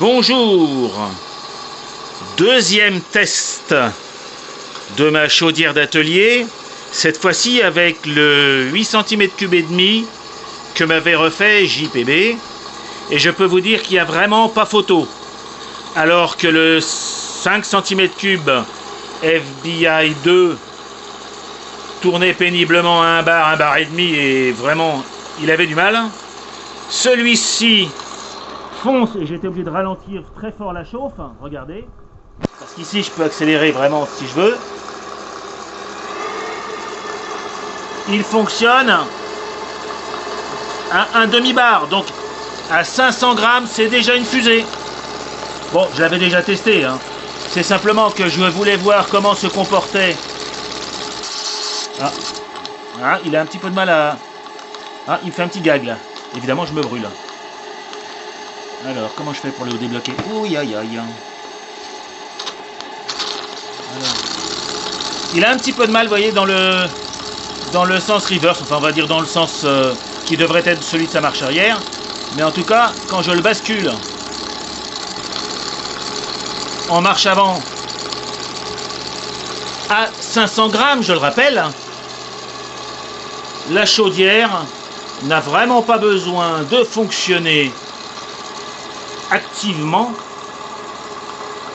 Bonjour. Deuxième test de ma chaudière d'atelier, cette fois-ci avec le 8 cm3 et demi que m'avait refait JPB, et je peux vous dire qu'il n'y a vraiment pas photo. Alors que le 5 cm3 FBI 2 tournait péniblement à un bar et demi, et vraiment il avait du mal. Celui-ci fonce et j'ai été obligé de ralentir très fort la chauffe, regardez, parce qu'ici je peux accélérer vraiment si je veux. Il fonctionne à un demi-bar, donc à 500 grammes c'est déjà une fusée. Bon, je l'avais déjà testé, hein. C'est simplement que je voulais voir comment se comportait. Ah, il a un petit peu de mal à... Ah, il fait un petit gag là. Évidemment, je me brûle. Alors, comment je fais pour le débloquer? Ouh, aïe. Alors, il a un petit peu de mal, vous voyez, dans le sens reverse, enfin on va dire dans le sens qui devrait être celui de sa marche arrière. Mais en tout cas, quand je le bascule en marche avant à 500 grammes, je le rappelle, la chaudière n'a vraiment pas besoin de fonctionner activement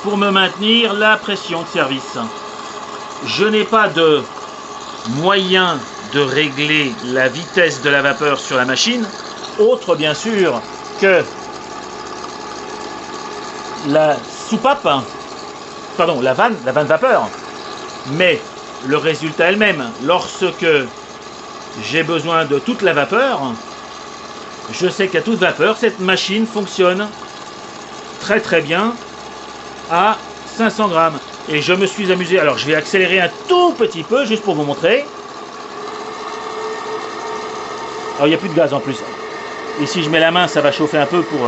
pour me maintenir la pression de service. Je n'ai pas de moyen de régler la vitesse de la vapeur sur la machine, autre bien sûr que la soupape, pardon, la vanne vapeur, mais le résultat elle-même, lorsque j'ai besoin de toute la vapeur, je sais qu'à toute vapeur, cette machine fonctionne très bien à 500 grammes. Et je me suis amusé, alors je vais accélérer un tout petit peu, juste pour vous montrer. Alors il n'y a plus de gaz en plus. Et si je mets la main, ça va chauffer un peu pour...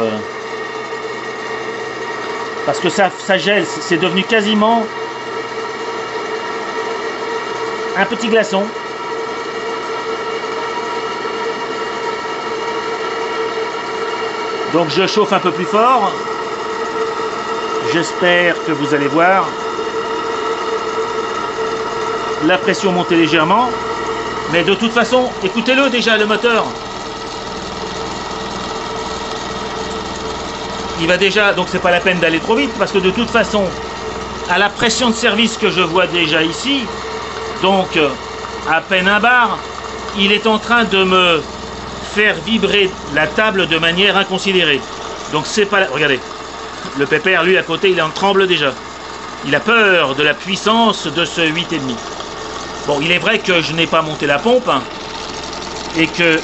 Parce que ça gèle, c'est devenu quasiment un petit glaçon. Donc je chauffe un peu plus fort. J'espère que vous allez voir la pression monter légèrement. Mais de toute façon, écoutez-le déjà, le moteur. Il va déjà, donc c'est pas la peine d'aller trop vite, parce que de toute façon, à la pression de service que je vois déjà ici, donc à peine un bar, il est en train de me faire vibrer la table de manière inconsidérée. Donc c'est pas... Regardez, le pépère, lui, à côté, il en tremble déjà. Il a peur de la puissance de ce 8,5. Bon, il est vrai que je n'ai pas monté la pompe, hein, et que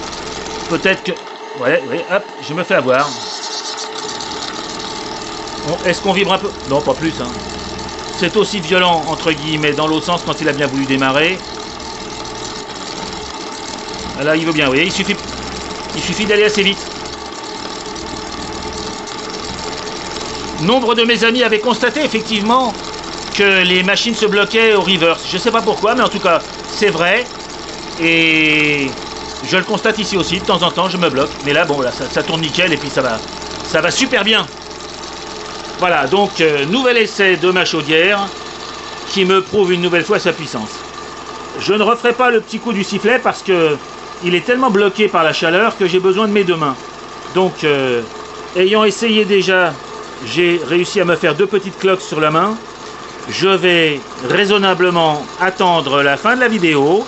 peut-être que... Ouais, hop, je me fais avoir. Bon, est-ce qu'on vibre un peu? Non, pas plus. Hein. C'est aussi violent, entre guillemets, dans l'autre sens, quand il a bien voulu démarrer. Là, il veut bien, vous voyez, il suffit d'aller assez vite. Nombre de mes amis avaient constaté, effectivement, que les machines se bloquaient au reverse. Je ne sais pas pourquoi, mais en tout cas, c'est vrai. Et je le constate ici aussi, de temps en temps, je me bloque. Mais là, bon, là, ça tourne nickel et puis ça va super bien. Voilà, donc, nouvel essai de ma chaudière qui me prouve une nouvelle fois sa puissance. Je ne referai pas le petit coup du sifflet parce que il est tellement bloqué par la chaleur que j'ai besoin de mes deux mains. Donc, ayant essayé déjà, j'ai réussi à me faire deux petites cloques sur la main. Je vais raisonnablement attendre la fin de la vidéo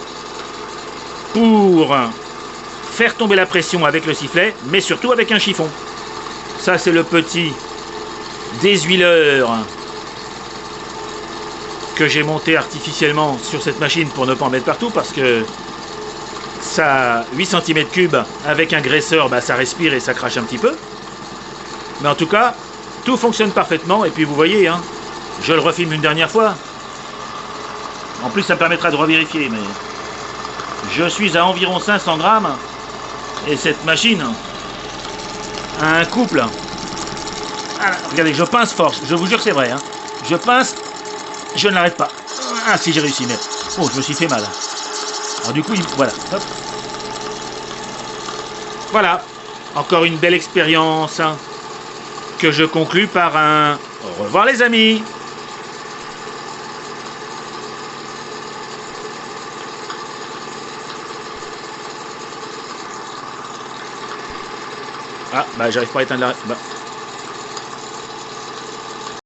pour faire tomber la pression avec le sifflet, mais surtout avec un chiffon. Ça, c'est le petit désuileur que j'ai monté artificiellement sur cette machine pour ne pas en mettre partout, parce que ça, 8 cm3 avec un graisseur, bah, ça respire et ça crache un petit peu. Mais en tout cas, tout fonctionne parfaitement. Et puis vous voyez, hein, je le refilme une dernière fois. En plus, ça me permettra de revérifier. Mais je suis à environ 500 grammes. Et cette machine a un couple. Ah, regardez, je pince fort. Je vous jure, c'est vrai. Hein. Je pince, je ne l'arrête pas. Ah, si j'ai réussi. Mais... Oh, je me suis fait mal. Alors du coup, voilà. Hop. Voilà. Encore une belle expérience. Hein. que je conclue par un au revoir les amis. Ah, bah j'arrive pas à éteindre la... Bah.